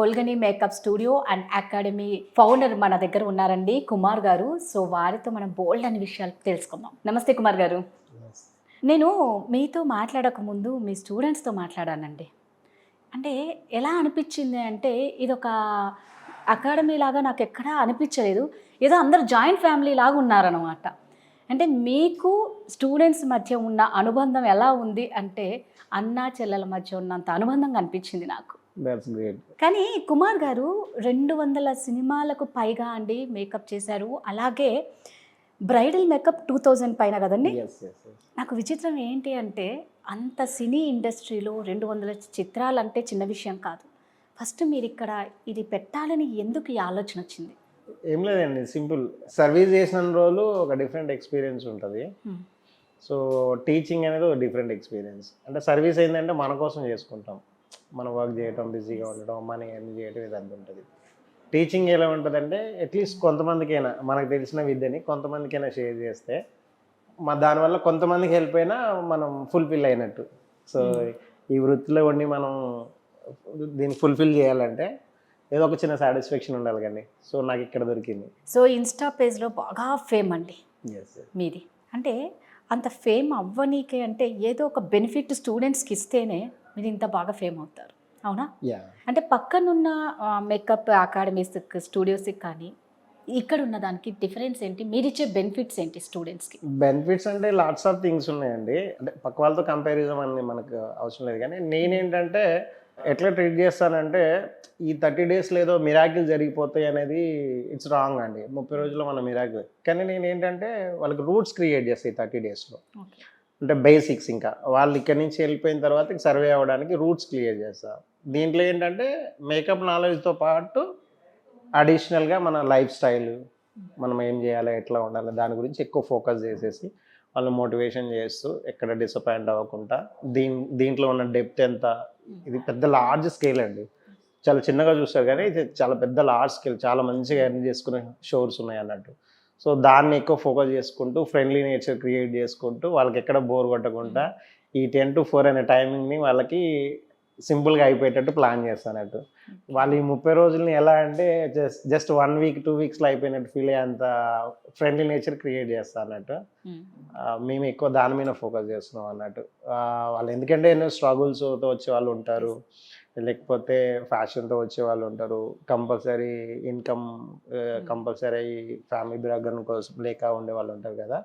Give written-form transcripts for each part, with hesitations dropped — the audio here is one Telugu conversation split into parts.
గొల్గని makeup studio and academy founder మన దగ్గర ఉన్నారండి కుమార్ గారు. సో వారితో మనం బోల్డ్ అనే విషయాలు తెలుసుకుందాం. నమస్తే కుమార్ గారు. నేను మీతో మాట్లాడక ముందు మీ స్టూడెంట్స్తో మాట్లాడానండి. అంటే ఎలా అనిపించింది అంటే ఇదొక అకాడమీ లాగా నాకు ఎక్కడా అనిపించలేదు. ఏదో అందరూ జాయింట్ ఫ్యామిలీ లాగా ఉన్నారనమాట. అంటే మీకు స్టూడెంట్స్ మధ్య ఉన్న అనుబంధం ఎలా ఉంది అంటే అన్నా చెల్లెల మధ్య ఉన్నంత అనుబంధంగా అనిపించింది నాకు. కానీ కుమార్ గారు 200 సినిమాలకు పైగా అండి మేకప్ చేశారు. అలాగే బ్రైడల్ మేకప్ 2000 పైన కదండి. నాకు విచిత్రం ఏంటి అంటే అంత సినీ ఇండస్ట్రీలో 200 చిత్రాలు అంటే చిన్న విషయం కాదు. ఫస్ట్ మీరు ఇక్కడ ఇది పెట్టాలని ఎందుకు ఈ ఆలోచన వచ్చింది? ఏం లేదండి, సింపుల్. సర్వీస్ చేసిన రోజులు ఒక డిఫరెంట్ ఎక్స్పీరియన్స్ ఉంటుంది. సో టీచింగ్ అనేది ఒక డిఫరెంట్ ఎక్స్పీరియన్స్. అంటే సర్వీస్ ఏంటంటే మన కోసం చేసుకుంటాం, మన వర్క్ చేయటం, బిజీగా ఉండటం, మనీ అన్ని చేయటం, ఇదంతా ఉంటుంది. టీచింగ్ ఎలా ఉంటుందంటే అట్లీస్ట్ కొంతమందికైనా మనకు తెలిసిన విద్యని కొంతమందికైనా షేర్ చేస్తే దానివల్ల కొంతమందికి హెల్ప్ అయినా మనం ఫుల్ఫిల్ అయినట్టు. సో ఈ వృత్తిలో ఉండి మనం దీన్ని ఫుల్ఫిల్ చేయాలంటే ఏదో ఒక చిన్న సాటిస్ఫాక్షన్ ఉండాలి కానీ. సో నాకు ఇక్కడ దొరికింది. సో ఇన్స్టా పేజ్లో బాగా ఫేమ్ అండి మీది. అంటే అంత ఫేమ్ అవ్వనీకే అంటే ఏదో ఒక బెనిఫిట్ స్టూడెంట్స్కి ఇస్తేనే మీరు ఇంత బాగా ఫేమ్ అవుతారు, అవునా? అంటే పక్కనున్న మేకప్ అకాడమీస్ స్టూడియోస్కి కానీ ఇక్కడ ఉన్న దానికి డిఫరెన్స్ ఏంటి? మీరు ఇచ్చే బెనిఫిట్స్ ఏంటి స్టూడెంట్స్కి? బెనిఫిట్స్ అంటే లాట్స్ ఆఫ్ థింగ్స్ ఉన్నాయండి. అంటే పక్క వాళ్ళతో కంపారిజన్ అని మనకు అవసరం లేదు. కానీ నేనేంటంటే ఎట్లా ట్రీట్ చేస్తానంటే ఈ 30 డేస్లో ఏదో మిరాకిల్ జరిగిపోతాయి అనేది ఇట్స్ రాంగ్ అండి. 30 రోజుల్లో మన మిరాకిల్. కానీ నేను ఏంటంటే వాళ్ళకి రూట్స్ క్రియేట్ చేస్తాయి 30 డేస్లో. అంటే బేసిక్స్, ఇంకా వాళ్ళు ఇక్కడి నుంచి వెళ్ళిపోయిన తర్వాత సర్వే అవ్వడానికి రూట్స్ క్లియర్ చేస్తాం. దీంట్లో ఏంటంటే మేకప్ నాలెడ్జ్తో పాటు అడిషనల్గా మన లైఫ్ స్టైల్, మనం ఏం చేయాలి, ఎట్లా ఉండాలి, దాని గురించి ఎక్కువ ఫోకస్ చేసేసి వాళ్ళు మోటివేషన్ చేస్తూ ఎక్కడ డిసప్పాయింట్ అవ్వకుండా దీంట్లో ఉన్న డెప్త్ ఎంత. ఇది పెద్ద లార్జ్ స్కేల్ అండి. చాలా చిన్నగా చూస్తారు కానీ ఇది చాలా పెద్ద లార్జ్ స్కేల్. చాలా మంచిగా ఎర్న్ చేసుకునే షోర్స్ ఉన్నాయి అన్నట్టు. సో దాన్ని ఎక్కువ ఫోకస్ చేసుకుంటూ ఫ్రెండ్లీ నేచర్ క్రియేట్ చేసుకుంటూ వాళ్ళకి ఎక్కడ బోర్ కొట్టకుండా ఈ 10 to 4 అనే టైమింగ్ని వాళ్ళకి సింపుల్గా అయిపోయేటట్టు ప్లాన్ చేస్తానట్టు. వాళ్ళు ఈ 30 రోజుల్ని ఎలా అంటే జస్ట్ 1 week 2 weeksలో అయిపోయినట్టు ఫీల్ అయ్యేంత ఫ్రెండ్లీ నేచర్ క్రియేట్ చేస్తా అన్నట్టు. మేము ఎక్కువ దాని మీద ఫోకస్ చేస్తున్నాం అన్నట్టు. వాళ్ళు ఎందుకంటే ఎన్నో స్ట్రగుల్స్తో వచ్చే వాళ్ళు ఉంటారు, లేకపోతే ఫ్యాషన్తో వచ్చే వాళ్ళు ఉంటారు, compulsory income, compulsory family background కోసం లేక ఉండే వాళ్ళు ఉంటారు కదా.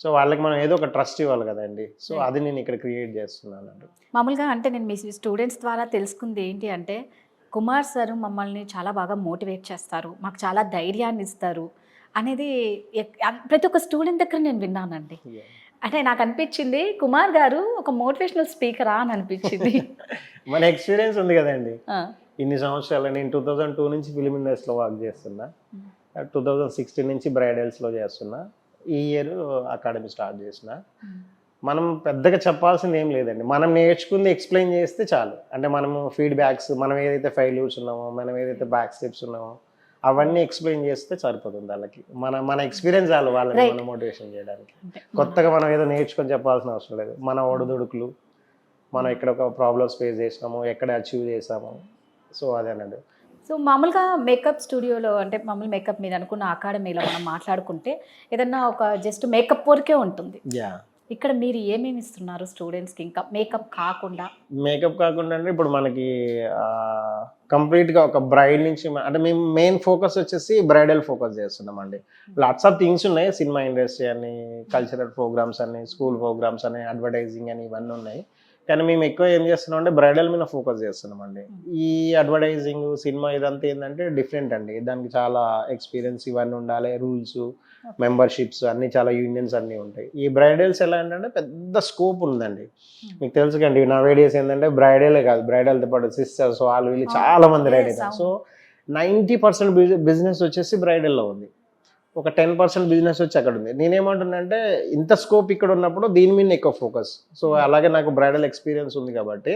సో వాళ్ళకి మనం ఏదో ఒక ట్రస్ట్ ఇవ్వాలి కదండి. సో అది నేను ఇక్కడ క్రియేట్ చేస్తున్నాను. మామూలుగా అంటే నేను మీ స్టూడెంట్స్ ద్వారా తెలుసుకుంది ఏంటి అంటే కుమార్ సార్ మమ్మల్ని చాలా బాగా మోటివేట్ చేస్తారు, మాకు చాలా ధైర్యాన్ని ఇస్తారు అనేది ప్రతి ఒక్క స్టూడెంట్ దగ్గర నేను విన్నానండి. అంటే నాకు అనిపించింది కుమార్ గారు ఒక మోటివేషనల్ స్పీకరా అని అనిపించింది. మన ఎక్స్పీరియన్స్ ఉంది కదండి ఇన్ని సంవత్సరాలు. నేను 2002 నుంచి ఫిలిం ఇండస్ట్రీలో వర్క్ చేస్తున్నా, 2016 నుంచి బ్రైడల్స్లో చేస్తున్నా, ఈ ఇయర్ అకాడమీ స్టార్ట్ చేసిన. మనం పెద్దగా చెప్పాల్సింది ఏం లేదండి, మనం నేర్చుకుంది ఎక్స్ప్లెయిన్ చేస్తే చాలు. అంటే మనము ఫీడ్బ్యాక్స్, మనం ఏదైతే ఫెయిల్యూర్స్ ఉన్నామో, మనం ఏదైతే బ్యాక్ స్టెప్స్ ఉన్నామో అవన్నీ ఎక్స్ప్లెయిన్ చేస్తే సరిపోతుంది వాళ్ళకి. మన ఎక్స్పీరియన్స్ చాలు వాళ్ళని మనం మోటివేషన్ చేయడానికి. కొత్తగా మనం ఏదో నేర్చుకొని చెప్పాల్సిన అవసరం లేదు. మన ఒడిదుడుకులు, మనం ఎక్కడ ఒక ప్రాబ్లమ్స్ ఫేస్ చేసినాము, ఎక్కడ అచీవ్ చేసాము, సో అదే అన్నాడు. సో మామూలుగా మేకప్ స్టూడియోలో అంటే మామూలు మేకప్ మీద అనుకున్న అకాడమీలో మనం మాట్లాడుకుంటే ఏదన్నా ఒక జస్ట్ మేకప్ వరకే ఉంటుంది. ఇక్కడ మీరు ఏమేమి ఇస్తున్నారు స్టూడెంట్స్కి ఇంకా మేకప్ కాకుండా? మేకప్ కాకుండా అంటే ఇప్పుడు మనకి కంప్లీట్గా ఒక బ్రైడ్ నుంచి అంటే మేము మెయిన్ ఫోకస్ వచ్చేసి బ్రైడల్ ఫోకస్ చేస్తున్నాం అండి. లాట్స్ ఆఫ్ థింగ్స్ ఉన్నాయి, సినిమా ఇండస్ట్రీ అని, కల్చరల్ ప్రోగ్రామ్స్ అని, స్కూల్ ప్రోగ్రామ్స్ అని, అడ్వర్టైజింగ్ అని, ఇవన్నీ ఉన్నాయి. కానీ మేము ఎక్కువ ఏం చేస్తున్నాం అంటే బ్రైడల్ మీద ఫోకస్ చేస్తున్నాం అండి. ఈ అడ్వర్టైజింగ్, సినిమా ఇదంతా ఏంటంటే డిఫరెంట్ అండి. దానికి చాలా ఎక్స్పీరియన్స్ ఇవన్నీ ఉండాలి, రూల్స్, మెంబర్షిప్స్ అన్నీ, చాలా యూనియన్స్ అన్నీ ఉంటాయి. ఈ బ్రైడల్స్ ఎలా అంటే పెద్ద స్కోప్ ఉందండి. మీకు తెలుసు కండి నా వీడియోస్ ఏంటంటే బ్రైడలే కాదు, బ్రైడల్తో పాటు సిస్టర్స్ వాళ్ళు వీళ్ళు చాలా మంది రెడీ అవుతారు. సో 90% బిజినెస్ వచ్చేసి బ్రైడల్లో ఉంది, ఒక 10% బిజినెస్ వచ్చి అక్కడ ఉంది. నేనేమంటున్నానంటే ఇంత స్కోప్ ఇక్కడ ఉన్నప్పుడు దీని మీద ఎక్కువ ఫోకస్. సో అలాగే నాకు బ్రైడల్ ఎక్స్పీరియన్స్ ఉంది కాబట్టి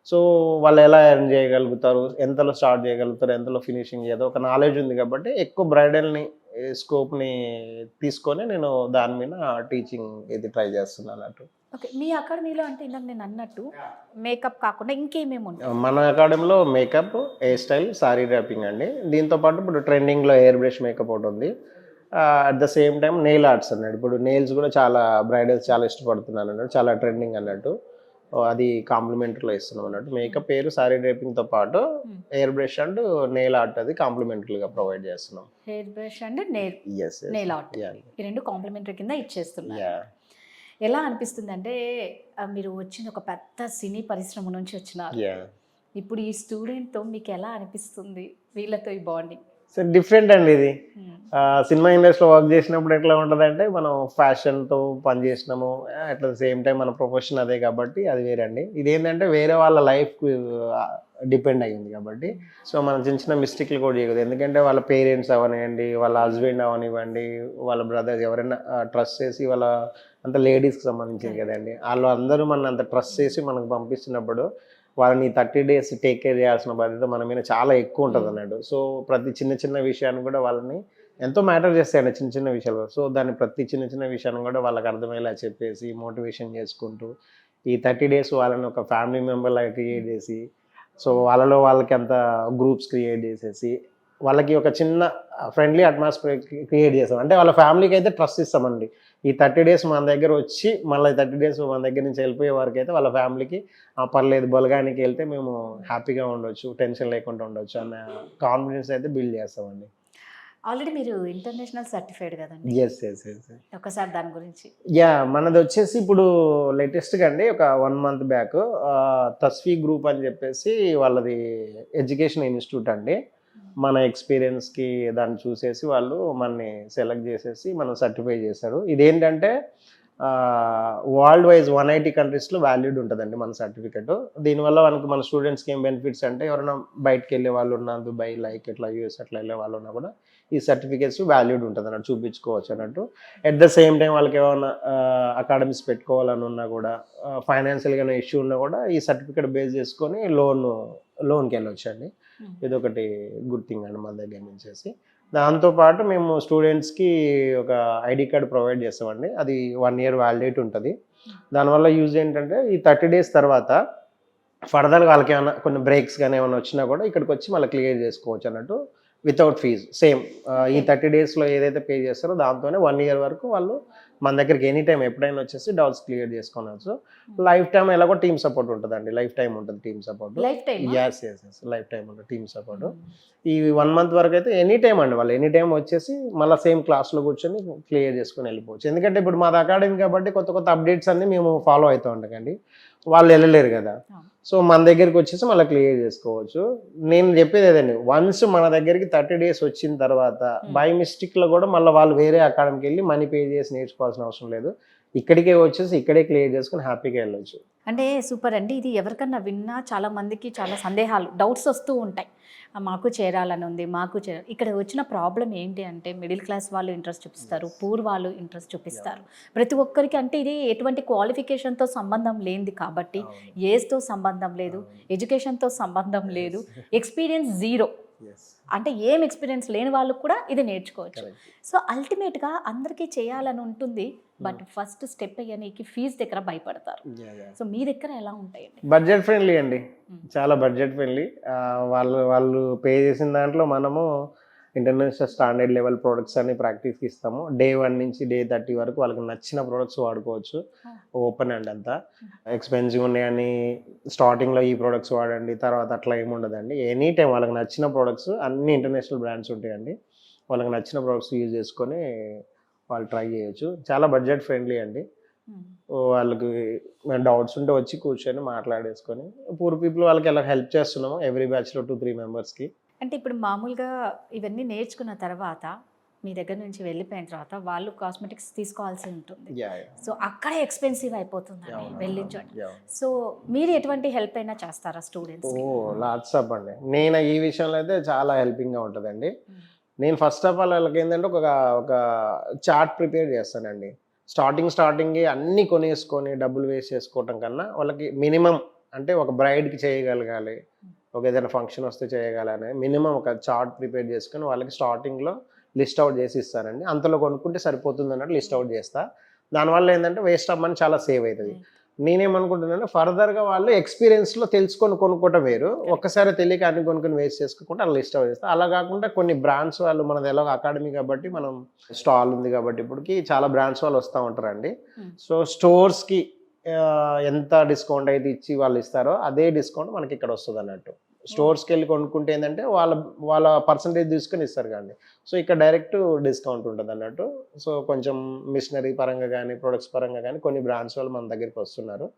సో వాళ్ళు ఎలా ఎర్న్ చేయగలుగుతారు, ఎంతలో స్టార్ట్ చేయగలుగుతారు, ఎంతలో ఫినిషింగ్ చేయదు ఒక నాలెడ్జ్ ఉంది కాబట్టి ఎక్కువ బ్రైడల్ని స్కోప్ని తీసుకొని నేను దాని మీద టీచింగ్ ఇది ట్రై చేస్తున్నాను అన్నట్టు. ఓకే. మీ అకాడమీలో అంటే ఇందాక నేను అన్నట్టు మేకప్ కాకుండా ఇంకేమేమి ఉంటాయి? మన అకాడమీలో makeup, hair style, sorry dropping అండి. దీంతో పాటు ఇప్పుడు ట్రెండింగ్లో ఎయిర్ బ్రష్ మేకప్ ఒకటి ఉంది. At the same time nail arts అన్నాడు. ఇప్పుడు నెయిల్స్ కూడా చాలా బ్రైడల్స్ చాలా ఇష్టపడుతున్నారు అన్నట్టు, చాలా ట్రెండింగ్ అన్నట్టు. అది కాంప్లిమెంటరీలో ఇస్తున్నాం అన్నట్టు. మేకప్, పేరు, సారీ డ్రైపింగ్తో పాటు air brush and nail art అది కాంప్లిమెంటరీగా ప్రొవైడ్ చేస్తున్నాం. Hair brush and nail art ఈ రెండు కాంప్లిమెంటరీ కింద ఇచ్చేస్తున్నారు. ఎలా అనిపిస్తుంది అంటే మీరు వచ్చిన ఒక పెద్ద సినీ పరిశ్రమ నుంచి వచ్చినారు. ఇప్పుడు ఈ స్టూడెంట్తో మీకు ఎలా అనిపిస్తుంది, వీళ్ళతో ఈ బాండింగ్? సో డిఫరెంట్ అండి ఇది. సినిమా ఇండస్ట్రీలో వర్క్ చేసినప్పుడు ఎట్లా ఉంటుంది అంటే మనం ఫ్యాషన్తో పని చేసినాము, అట్ ద సేమ్ టైం మన ప్రొఫెషన్ అదే కాబట్టి అది వేరండి. ఇదేంటంటే వేరే వాళ్ళ లైఫ్కి డిపెండ్ అయ్యింది కాబట్టి సో మనం చిన్న చిన్న మిస్టేక్లు కూడా చేయకూడదు. ఎందుకంటే వాళ్ళ పేరెంట్స్ అవనివ్వండి, వాళ్ళ హస్బెండ్ అవనివ్వండి, వాళ్ళ బ్రదర్స్ ఎవరైనా ట్రస్ట్ చేసి వాళ్ళ అంత లేడీస్కి సంబంధించింది కదండి, వాళ్ళు అందరూ మన అంత ట్రస్ట్ చేసి మనకు పంపిస్తున్నప్పుడు వాళ్ళని 30 days టేక్ కేర్ చేయాల్సిన బాధ్యత మన మీద చాలా ఎక్కువ ఉంటుంది అన్నట్టు. సో ప్రతి చిన్న చిన్న విషయాన్ని కూడా వాళ్ళని ఎంతో మ్యాటర్ చేస్తాయండి, చిన్న చిన్న విషయాలు. సో దాన్ని ప్రతి చిన్న చిన్న విషయాన్ని కూడా వాళ్ళకి అర్థమయ్యేలా చెప్పేసి మోటివేషన్ చేసుకుంటూ ఈ 30 days వాళ్ళని ఒక ఫ్యామిలీ మెంబర్ లాగా క్రియేట్ చేసి సో వాళ్ళలో వాళ్ళకి అంత గ్రూప్స్ క్రియేట్ చేసేసి వాళ్ళకి ఒక చిన్న ఫ్రెండ్లీ అట్మాస్ఫియర్ క్రియేట్ చేస్తాం. అంటే వాళ్ళ ఫ్యామిలీకి అయితే ట్రస్ట్ ఇస్తామండి. ఈ 30 days మన దగ్గర వచ్చి మళ్ళీ 30 days మన దగ్గర నుంచి వెళ్ళిపోయే వరకు అయితే వాళ్ళ ఫ్యామిలీకి పర్లేదు, బలగానికి వెళ్తే మేము హ్యాపీగా ఉండొచ్చు, టెన్షన్ లేకుండా ఉండొచ్చు అన్న కాన్ఫిడెన్స్ అయితే బిల్డ్ చేస్తామండి. ఆల్రెడీ మీరు ఇంటర్నేషనల్ సర్టిఫైడ్ కదండి? Yes yes yes. ఒకసారి దాని గురించి. మనది వచ్చేసి ఇప్పుడు లేటెస్ట్గా అండి ఒక 1 month బ్యాక్ తస్వీ గ్రూప్ అని చెప్పేసి వాళ్ళది ఎడ్యుకేషన్ ఇన్స్టిట్యూట్ అండి. మన ఎక్స్పీరియన్స్కి దాన్ని చూసేసి వాళ్ళు మనని సెలెక్ట్ చేసేసి మనం సర్టిఫై చేశారు. ఇదేంటంటే వరల్డ్ వైజ్ 180 countries వాల్యూడ్ ఉంటుందండి మన సర్టిఫికెట్. దీనివల్ల మనకు మన స్టూడెంట్స్కి ఏం బెనిఫిట్స్ అంటే ఎవరైనా బయటకు వెళ్ళే వాళ్ళు ఉన్నా, దుబాయ్ లైక్ ఇట్లా యూఎస్ అట్లా వెళ్ళే వాళ్ళు ఉన్నా కూడా ఈ సర్టిఫికేట్స్ వాల్యూడ్ ఉంటుంది అన్నట్టు, చూపించుకోవచ్చు అన్నట్టు. ఎట్ ద సేమ్ టైం వాళ్ళకి ఏమైనా అకాడమీస్ పెట్టుకోవాలని ఉన్నా కూడా, ఫైనాన్షియల్గా ఇష్యూ ఉన్నా కూడా ఈ సర్టిఫికేట్ బేస్ చేసుకొని లోన్కి వెళ్ళొచ్చు అండి. ఇదొకటి గుడ్ థింగ్ అండి మన దగ్గర నుంచేసి. దాంతోపాటు మేము స్టూడెంట్స్కి ఒక ఐడి కార్డు ప్రొవైడ్ చేస్తామండి. అది 1 year వ్యాలిడేట్ ఉంటుంది. దానివల్ల యూజ్ ఏంటంటే ఈ 30 days తర్వాత ఫర్దర్గా వాళ్ళకి ఏమైనా కొన్ని బ్రేక్స్ కానీ ఏమైనా వచ్చినా కూడా ఇక్కడికి వచ్చి మళ్ళీ క్లియర్ చేసుకోవచ్చు అన్నట్టు, వితౌట్ ఫీజు. సేమ్ ఈ 30 daysలో ఏదైతే పే చేస్తారో దాంతోనే 1 year వరకు వాళ్ళు మన దగ్గరికి ఎనీ టైం ఎప్పుడైనా వచ్చేసి డౌట్స్ క్లియర్ చేసుకోవచ్చు. లైఫ్ టైం ఎలాగో టీమ్ సపోర్ట్ ఉంటుందండి, లైఫ్ టైం ఉంటుంది team support. Yes yes yes, life time ఉంటుంది టీమ్ సపోర్ట్. ఈ 1 month వరకు అయితే ఎనీ టైం అండి, వాళ్ళు ఎనీ టైం వచ్చేసి మళ్ళీ సేమ్ క్లాస్లో కూర్చొని క్లియర్ చేసుకొని వెళ్ళిపోవచ్చు. ఎందుకంటే ఇప్పుడు మాది అకాడమీ కాబట్టి కొత్త కొత్త అప్డేట్స్ అన్ని మేము ఫాలో అవుతూ ఉంటామండి, వాళ్ళు వెళ్ళలేరు కదా. సో మన దగ్గరికి వచ్చేసి మళ్ళీ క్లియర్ చేసుకోవచ్చు. నేను చెప్పేది ఏదండి, వన్స్ మన దగ్గరికి 30 days వచ్చిన తర్వాత బై మిస్టేక్లో కూడా మళ్ళీ వాళ్ళు వేరే అకాడమీకి వెళ్ళి మనీ పే చేసి నేర్చుకోవాల్సిన అవసరం లేదు. ఇక్కడికే వచ్చేసి ఇక్కడే క్లియర్ చేసుకుని హ్యాపీగా వెళ్ళొచ్చు. అంటే సూపర్ అండి. ఇది ఎవరికన్నా విన్నా చాలా మందికి చాలా సందేహాలు, డౌట్స్ వస్తూ ఉంటాయి. మాకు చేరాలని ఉంది, ఇక్కడ వచ్చిన ప్రాబ్లం ఏంటి అంటే మిడిల్ క్లాస్ వాళ్ళు ఇంట్రెస్ట్ చూపిస్తారు, పూర్ వాళ్ళు ఇంట్రెస్ట్ చూపిస్తారు. ప్రతి ఒక్కరికి అంటే ఇది ఎటువంటి క్వాలిఫికేషన్తో సంబంధం లేనిది కాబట్టి, ఏజ్తో సంబంధం లేదు, ఎడ్యుకేషన్తో సంబంధం లేదు, ఎక్స్పీరియన్స్ జీరో, అంటే ఏం ఎక్స్పీరియన్స్ లేని వాళ్ళు కూడా ఇది నేర్చుకోవచ్చు. సో అల్టిమేట్గా అందరికీ చేయాలని ఉంటుంది, బట్ ఫస్ట్ స్టెప్ అయ్యానికి ఫీజు దగ్గర భయపడతారు. సో మీ దగ్గర ఎలా ఉంటాయండి? బడ్జెట్ ఫ్రెండ్లీ అండి, చాలా బడ్జెట్ ఫ్రెండ్లీ. వాళ్ళు పే చేసిన దాంట్లో మనము ఇంటర్నేషనల్ స్టాండర్డ్ లెవెల్ ప్రోడక్ట్స్ అన్ని ప్రాక్టీస్కి ఇస్తాము. Day 1 నుంచి Day 30 వరకు వాళ్ళకి నచ్చిన ప్రోడక్ట్స్ వాడుకోవచ్చు. ఓపెన్ అండ్ అంతా ఎక్స్పెన్సివ్ ఉన్నాయని స్టార్టింగ్లో ఈ ప్రోడక్ట్స్ వాడండి తర్వాత అట్లా ఏముండదండి. ఎనీ టైం వాళ్ళకి నచ్చిన ప్రోడక్ట్స్, అన్ని ఇంటర్నేషనల్ బ్రాండ్స్ ఉంటాయండి, వాళ్ళకి నచ్చిన ప్రోడక్ట్స్ యూజ్ చేసుకొని వాళ్ళు ట్రై చేయొచ్చు. చాలా బడ్జెట్ ఫ్రెండ్లీ అండి. వాళ్ళకి డౌట్స్ ఉంటే వచ్చి కూర్చొని మాట్లాడేసుకొని, పూర్ పీపుల్ వాళ్ళకి ఎలా హెల్ప్ చేస్తున్నాము ఎవ్రీ బ్యాచ్లో 2-3 మెంబర్స్కి. అంటే ఇప్పుడు మామూలుగా ఇవన్నీ నేర్చుకున్న తర్వాత మీ దగ్గర నుంచి వెళ్ళిపోయిన తర్వాత వాళ్ళు కాస్మెటిక్స్ తీసుకోవాల్సి ఉంటుంది. సో అక్కడే ఎక్స్పెన్సివ్ అయిపోతుందండి వెళ్ళించండి. సో మీరు ఎటువంటి హెల్ప్ అయినా చేస్తారా స్టూడెంట్స్? లాట్స్ అప్ అండి. నేను ఈ విషయంలో అయితే చాలా హెల్పింగ్గా ఉంటుందండి. నేను ఫస్ట్ ఆఫ్ ఆల్ వాళ్ళకి ఏంటంటే ఒక చార్ట్ ప్రిపేర్ చేస్తానండి. స్టార్టింగ్ అన్నీ కొనేసుకొని డబ్బులు వేస్ట్ చేసుకోవటం కన్నా వాళ్ళకి మినిమం అంటే ఒక బ్రైడ్కి చేయగలగాలి, ఒక ఏదైనా ఫంక్షన్ వస్తే చేయగలని మినిమం ఒక చార్ట్ ప్రిపేర్ చేసుకొని వాళ్ళకి స్టార్టింగ్లో లిస్ట్ అవుట్ చేసి ఇస్తానండి. అంతలో కొనుక్కుంటే సరిపోతుంది అన్నట్టు లిస్ట్ అవుట్ చేస్తా. దానివల్ల ఏంటంటే వేస్ట్ ఆఫ్ మనీ చాలా సేవ్ అవుతుంది. నేనేమనుకుంటున్నాను, ఫర్దర్గా వాళ్ళు ఎక్స్పీరియన్స్లో తెలుసుకొని కొనుక్కోవటం వేరు, ఒక్కసారి తెలియక అన్ని కొనుక్కొని వేస్ట్ చేసుకోకుండా అలా లిస్ట్ అవుట్ చేస్తారు. అలా కాకుండా కొన్ని బ్రాండ్స్ వాళ్ళు, మనది ఎలాగో అకాడమీ కాబట్టి మనం స్టాల్ ఉంది కాబట్టి ఇప్పటికి చాలా బ్రాండ్స్ వాళ్ళు వస్తూ ఉంటారండి. సో స్టోర్స్కి ఎంత డిస్కౌంట్ అయితే ఇచ్చి వాళ్ళు ఇస్తారో అదే డిస్కౌంట్ మనకి ఇక్కడ వస్తుంది అన్నట్టు. స్టోర్స్కి వెళ్ళి కొనుక్కుంటే ఏంటంటే వాళ్ళ పర్సంటేజ్ తీసుకొని ఇస్తారు కానీ, సో ఇక్కడ డైరెక్ట్ డిస్కౌంట్ ఉంటుంది అన్నట్టు. సో కొంచెం మిషనరీ పరంగా కానీ ప్రొడక్ట్స్ పరంగా కానీ కొన్ని బ్రాండ్స్ వాళ్ళు మన దగ్గరికి వస్తున్నారు.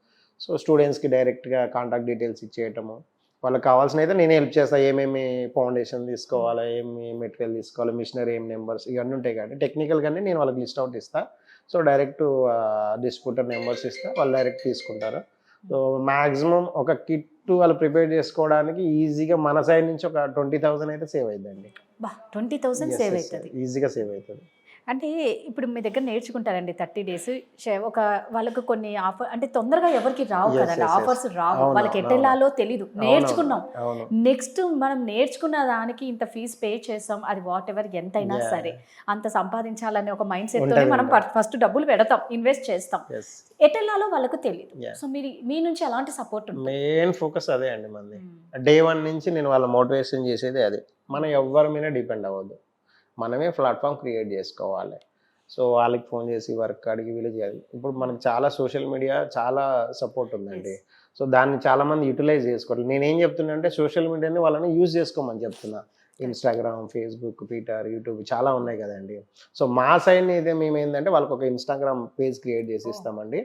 సో స్టూడెంట్స్కి డైరెక్ట్గా కాంటాక్ట్ డీటెయిల్స్ ఇచ్చేయటము, వాళ్ళకి కావాల్సిన అయితే నేను హెల్ప్ చేస్తాను. ఏమేమి ఫౌండేషన్ తీసుకోవాలా, ఏమి మెటీరియల్ తీసుకోవాలి, మిషనరీ ఏం నెంబర్స్ ఇవన్నీ ఉంటాయి కాబట్టి టెక్నికల్గానే నేను వాళ్ళకి లిస్ట్ అవుట్ ఇస్తాను. సో డైరెక్ట్ డిస్ట్రిబ్యూటర్ నెంబర్స్ ఇస్తే వాళ్ళు డైరెక్ట్ తీసుకుంటారు. సో మ్యాక్సిమం ఒక కిట్ వాళ్ళు ప్రిపేర్ చేసుకోవడానికి ఈజీగా మన సైడ్ నుంచి ఒక 20,000 అయితే సేవ్ అవుతుందండి. 20,000 సేవ్ అవుతుంది, ఈజీగా సేవ్ అవుతుంది. అంటే ఇప్పుడు మీ దగ్గర నేర్చుకుంటారండి 30 డేస్ ఒక వాళ్ళకు కొన్ని ఆఫర్ అంటే తొందరగా ఎవరికి రావు కదండి, ఆఫర్స్ రావు, వాళ్ళకి ఎట్టెళ్ళాలో తెలీదు. నేర్చుకున్నాం, నెక్స్ట్ మనం నేర్చుకున్న దానికి ఇంత ఫీజ్ పే చేస్తాం, అది వాట్ ఎవర్ ఎంతైనా సరే అంత సంపాదించాలనే ఒక మైండ్ సెట్ తోనే మనం ఫస్ట్ డబ్బులు పెడతాం, ఇన్వెస్ట్ చేస్తాం. ఎట్టెళ్ళాలో వాళ్ళకు తెలియదు. సో మీ నుంచి ఎలాంటి సపోర్ట్ ఉంటుంది? మెయిన్ ఫోకస్ అదే అండి మనది. డే 1 నుంచి నేను వాళ్ళ మోటివేషన్ చేసేది అదే. మనం ఎవరి మీద డిపెండ్ అవ్వద్దు, మనమే ప్లాట్ఫామ్ క్రియేట్ చేసుకోవాలి. సో వాళ్ళకి ఫోన్ చేసి వర్క్ అడిగి వీళ్ళు చేయాలి. ఇప్పుడు మనకి చాలా సోషల్ మీడియా చాలా సపోర్ట్ ఉందండి. సో దాన్ని చాలామంది యూటిలైజ్ చేసుకోవాలి. నేనేం చెప్తున్నా అంటే సోషల్ మీడియాని వాళ్ళని యూజ్ చేసుకోమని చెప్తున్నా. ఇన్స్టాగ్రామ్, ఫేస్బుక్, ట్విట్టర్, యూట్యూబ్ చాలా ఉన్నాయి కదండి. సో మా సైడ్ అయితే మేము ఏంటంటే వాళ్ళకి ఒక ఇన్స్టాగ్రామ్ పేజ్ క్రియేట్ చేసి ఇస్తామండి.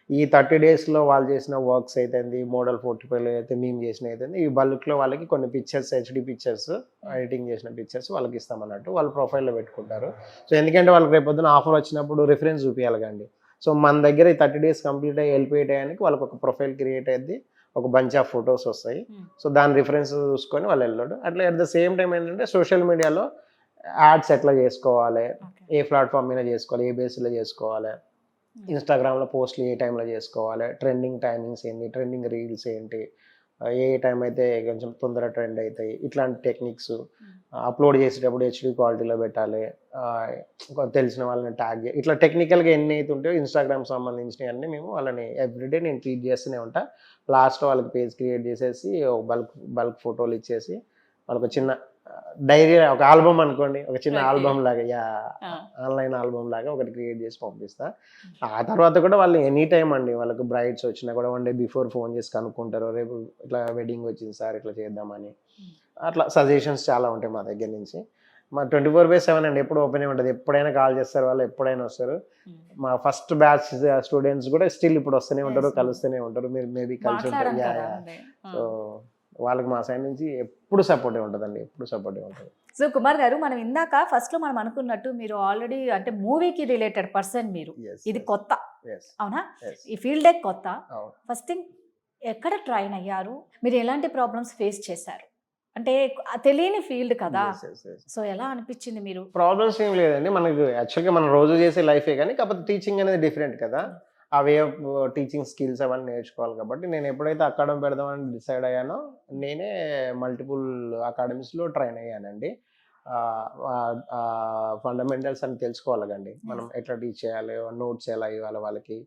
ఈ 30 డేస్లో వాళ్ళు చేసిన వర్క్స్ అయితే, మోడల్ పోర్ట్ఫోలియో అయితే మేము చేసిన అయితే, ఈ బల్క్లో వాళ్ళకి కొన్ని పిక్చర్స్, హెచ్డి పిక్చర్స్, ఎడిటింగ్ చేసిన పిక్చర్స్ వాళ్ళకి ఇస్తామన్నట్టు వాళ్ళ ప్రొఫైల్లో పెట్టుకుంటారు. సో ఎందుకంటే వాళ్ళకి రేపు పొద్దున ఆఫర్ వచ్చినప్పుడు రిఫరెన్స్ చూపించాలి కండి. సో మన దగ్గర ఈ 30 డేస్ కంప్లీట్ అయ్యి వెళ్ళిపోయేటానికి వాళ్ళకి ఒక ప్రొఫైల్ క్రియేట్ అయ్యింది, ఒక బంచ్ ఆఫ్ ఫొటోస్ వస్తాయి. సో దాని రిఫరెన్స్ చూసుకొని వాళ్ళు వెళ్ళాడు. అట్లా అట్ ద సేమ్ టైం ఏంటంటే సోషల్ మీడియాలో యాడ్స్ ఎట్లా చేసుకోవాలి, ఏ ప్లాట్ఫామ్ మీద చేసుకోవాలి, ఏ బేస్లో చేసుకోవాలి, ఇన్స్టాగ్రామ్లో పోస్ట్లు ఏ టైంలో చేసుకోవాలి, ట్రెండింగ్ టైమింగ్స్ ఏంటి, ట్రెండింగ్ రీల్స్ ఏంటి, ఏ టైం అయితే కొంచెం తొందరగా ట్రెండ్ అవుతాయి, ఇట్లాంటి టెక్నిక్స్ అప్లోడ్ చేసేటప్పుడు హెచ్డి క్వాలిటీలో పెట్టాలి, తెలిసిన వాళ్ళని ట్యాగ్ చేయాలి, ఇట్లా టెక్నికల్గా ఎన్ని అయితే ఉంటాయో ఇన్స్టాగ్రామ్ సంబంధించినవి అన్నీ మేము వాళ్ళని ఎవ్రీడే నేను ట్వీట్ చేస్తూనే ఉంటా. లాస్ట్ వాళ్ళకి పేజ్ క్రియేట్ చేసేసి బల్క్ ఫోటోలు ఇచ్చేసి వాళ్ళకి చిన్న డైరీ, ఒక ఆల్బమ్ అనుకోండి, ఒక చిన్న ఆల్బమ్ లాగా, ఆన్లైన్ ఆల్బమ్ లాగా ఒకటి క్రియేట్ చేసి పంపిస్తా. ఆ తర్వాత కూడా వాళ్ళు ఎనీ టైం అండి, వాళ్ళకి బ్రైడ్స్ వచ్చినా కూడా 1 డే బిఫోర్ ఫోన్ చేసి కనుక్కుంటారు, రేపు ఇట్లా వెడ్డింగ్ వచ్చింది సార్ ఇట్లా చేద్దామని. అట్లా సజెషన్స్ చాలా ఉంటాయి మా దగ్గర నుంచి. మా 24/7 అండి, ఎప్పుడు ఓపెన్ ఉంటుంది, ఎప్పుడైనా కాల్ చేస్తారు వాళ్ళు, ఎప్పుడైనా వస్తారు. మా ఫస్ట్ బ్యాచ్ స్టూడెంట్స్ కూడా స్టిల్ ఇప్పుడు వస్తూనే ఉంటారు, కలుస్తూనే ఉంటారు, మీరు మేబీ కలిసి ఉంటారు. సో వాళ్ళకి మా సైడ్ నుంచి ఎప్పుడు సపోర్టే ఉంటుందండి, ఎప్పుడు సపోర్టే ఉంటుంది. సో కుమార్ గారు, మనం ఇందాక ఫస్ట్ లో మనం అనుకున్నట్టు మీరు ఆల్రెడీ అంటే మూవీకి రిలేటెడ్ పర్సన్ మీరు, ఇది కొత్త అవునా, ఈ ఫీల్డే కొత్త. ఫస్ట్ థింగ్ ఎక్కడ ట్రైన్ అయ్యారు, మీరు ఎలాంటి ప్రాబ్లమ్స్ ఫేస్ చేశారు, అంటే తెలియని ఫీల్డ్ కదా, సో ఎలా అనిపించింది? మీరు ప్రాబ్లమ్స్ ఏం లేదండి, మనకు యాక్చువల్గా మనం రోజు చేసే లైఫే, కానీ కాకపోతే టీచింగ్ అనేది డిఫరెంట్ కదా, ఆ వే ఆఫ్ టీచింగ్ స్కిల్స్ అవన్నీ నేర్చుకోవాలి. కాబట్టి నేను ఎప్పుడైతే అకాడమీ పెడదామని డిసైడ్ అయ్యానో నేనే మల్టిపుల్ అకాడమీస్లో ట్రైన్ అయ్యానండి. ఫండమెంటల్స్ అని తెలుసుకోవాలి కండి, మనం ఎట్లా టీచ్ చేయాలి, నోట్స్ ఎలా ఇవ్వాలి వాళ్ళకి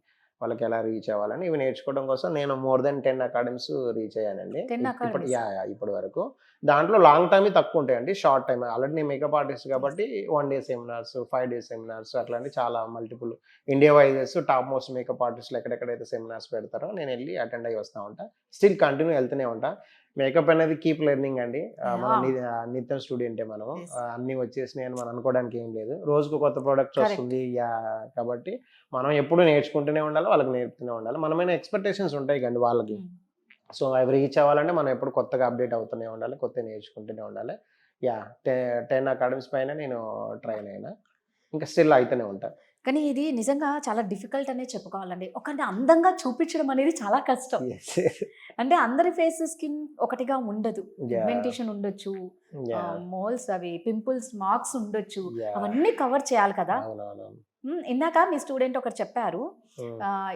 ఎలా రీచ్ అవ్వాలని ఇవి నేర్చుకోవడం కోసం నేను మోర్ దెన్ 10 అకాడమీస్ రీచ్ అయ్యానండి ఇప్పటి వరకు. దాంట్లో లాంగ్ టైమ్ తక్కువ ఉంటాయండి, షార్ట్ టైం. ఆల్రెడీ నేను మేకప్ ఆర్టిస్ట్ కాబట్టి 1 డే సెమినార్స్, 5 డే సెమినార్స్ అట్లాంటి చాలా మల్టిపుల్ ఇండియా వైజెస్ టాప్ మోస్ట్ మేకప్ ఆర్టిస్టులు ఎక్కడెక్కడైతే సెమినార్స్ పెడతారో నేను వెళ్ళి అటెండ్ అయ్యి వస్తూ ఉంటా. స్టిల్ కంటిన్యూ వెళ్తూనే ఉంటా. మేకప్ అనేది కీప్ లెర్నింగ్ అండి, మన నిత్యం స్టూడెంటే మనము, అన్నీ వచ్చేసినాయి అని మనం అనుకోవడానికి ఏం లేదు. రోజుకు కొత్త ప్రోడక్ట్స్ వస్తుంది కాబట్టి మనం ఎప్పుడు నేర్చుకుంటూనే ఉండాలి, వాళ్ళకి నేర్పుతూనే ఉండాలి. మనమైన ఎక్స్పెక్టేషన్స్ ఉంటాయి కండి వాళ్ళకి. సో అవి రీచ్ అవ్వాలంటే మనం ఎప్పుడు కొత్తగా అప్డేట్ అవుతూనే ఉండాలి, కొత్తగా నేర్చుకుంటూనే ఉండాలి. 10 అకాడమీస్ పైన నేను ట్రైన్ అయినా, ఇంకా స్టిల్ అయితేనే ఉంటా. కానీ ఇది నిజంగా చాలా డిఫికల్ట్ అనే చెప్పుకోవాలండి. ఒకటి అందంగా చూపించడం అనేది చాలా కష్టం. అంటే అందరి ఫేస్ స్కిన్ ఒకటిగా ఉండదు, పిగ్మెంటేషన్ ఉండొచ్చు, మోల్స్ అవి పింపుల్స్ మార్క్స్ ఉండొచ్చు, అవన్నీ కవర్ చేయాలి కదా. ఇందాక మీ స్టూడెంట్ ఒకరు చెప్పారు,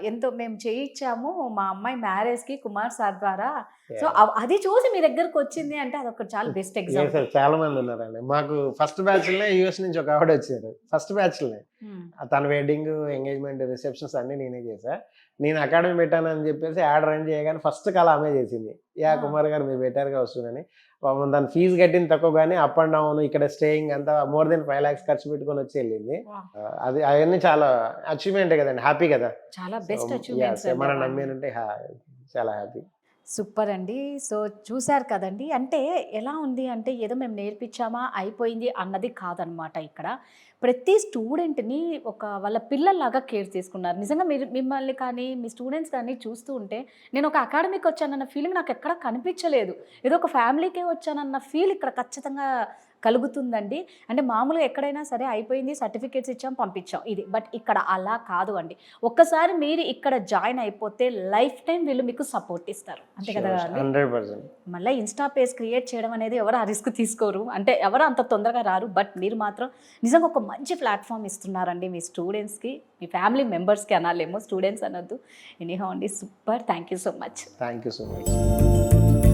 ఎంతో మేము చేయించాము మా అమ్మాయి మ్యారేజ్కి కుమార్ సార్ ద్వారా సో అది చూసి మీ దగ్గరకు వచ్చింది అంటే అదొక చాలా బెస్ట్ ఎగ్జాంపుల్. చాలా మంది ఉన్నారండి. మాకు ఫస్ట్ బ్యాచ్‌లోనే యూఎస్ నుంచి ఒక ఆవిడ వచ్చారు. ఫస్ట్ బ్యాచ్‌లోనే. తన వెడ్డింగ్, ఎంగేజ్‌మెంట్, రిసెప్షన్స్ అన్నీ నేనే చేశా. నేను అకాడమీ పెట్టానని చెప్పేసి యాడ్ రన్ చేయగానే ఫస్ట్ కాల్ ఆమె చేసింది. కుమార్ గారు మీరు పెట్టారుగా వస్తుందని. పాపం దాని ఫీజు కట్టింది తక్కువ కానీ అప్ అండ్ డౌన్ ఇక్కడ స్టేయింగ్ అంతా మోర్ దెన్ 5 lakhs ఖర్చు పెట్టుకొని వచ్చి వెళ్ళింది. అది అవన్నీ చాలా అచీవ్‌మెంటే కదండి. హ్యాపీ కదా. చాలా బెస్ట్ అచీవ్‌మెంట్స్ మనం నమ్మానంటే చాలా హ్యాపీ. సూపర్ అండి. సో చూసారు కదండి. అంటే ఎలా ఉంది అంటే ఏదో మేము నేర్పించామా అయిపోయింది అన్నది కాదనమాట ఇక్కడ. ప్రతి స్టూడెంట్‌ని ఒక వాళ్ళ పిల్లల్లాగా కేర్ తీసుకున్నారు. నిజంగా మీరు మిమ్మల్ని కానీ, మీ స్టూడెంట్స్ కానీ చూస్తూ ఉంటే నేను ఒక అకాడమీకి వచ్చానన్న ఫీలింగ్ నాకు ఎక్కడ కనిపించలేదు. ఏదో ఒక ఫ్యామిలీకే వచ్చానన్న ఫీల్ ఇక్కడ ఖచ్చితంగా కలుగుతుందండి. అంటే మామూలుగా ఎక్కడైనా సరే అయిపోయింది, సర్టిఫికేట్స్ ఇచ్చాం, పంపించాం ఇది. బట్ ఇక్కడ అలా కాదు అండి. ఒక్కసారి మీరు ఇక్కడ జాయిన్ అయిపోతే లైఫ్ టైం వీళ్ళు మీకు సపోర్ట్ ఇస్తారు. అంతే కదా అండి? 100%. మళ్ళీ ఇన్స్టా పేజ్ క్రియేట్ చేయడం అనేది ఎవరు ఆ రిస్క్ తీసుకోరు. అంటే ఎవరు అంత తొందరగా రారు. బట్ మీరు మాత్రం నిజంగా ఒక మంచి ప్లాట్ఫామ్ ఇస్తున్నారండి మీ స్టూడెంట్స్కి, మీ ఫ్యామిలీ మెంబర్స్కి అనాలేమో, స్టూడెంట్స్ అనొద్దు. ఎనీహౌ అండి, super. Thank you so much. Thank you so much.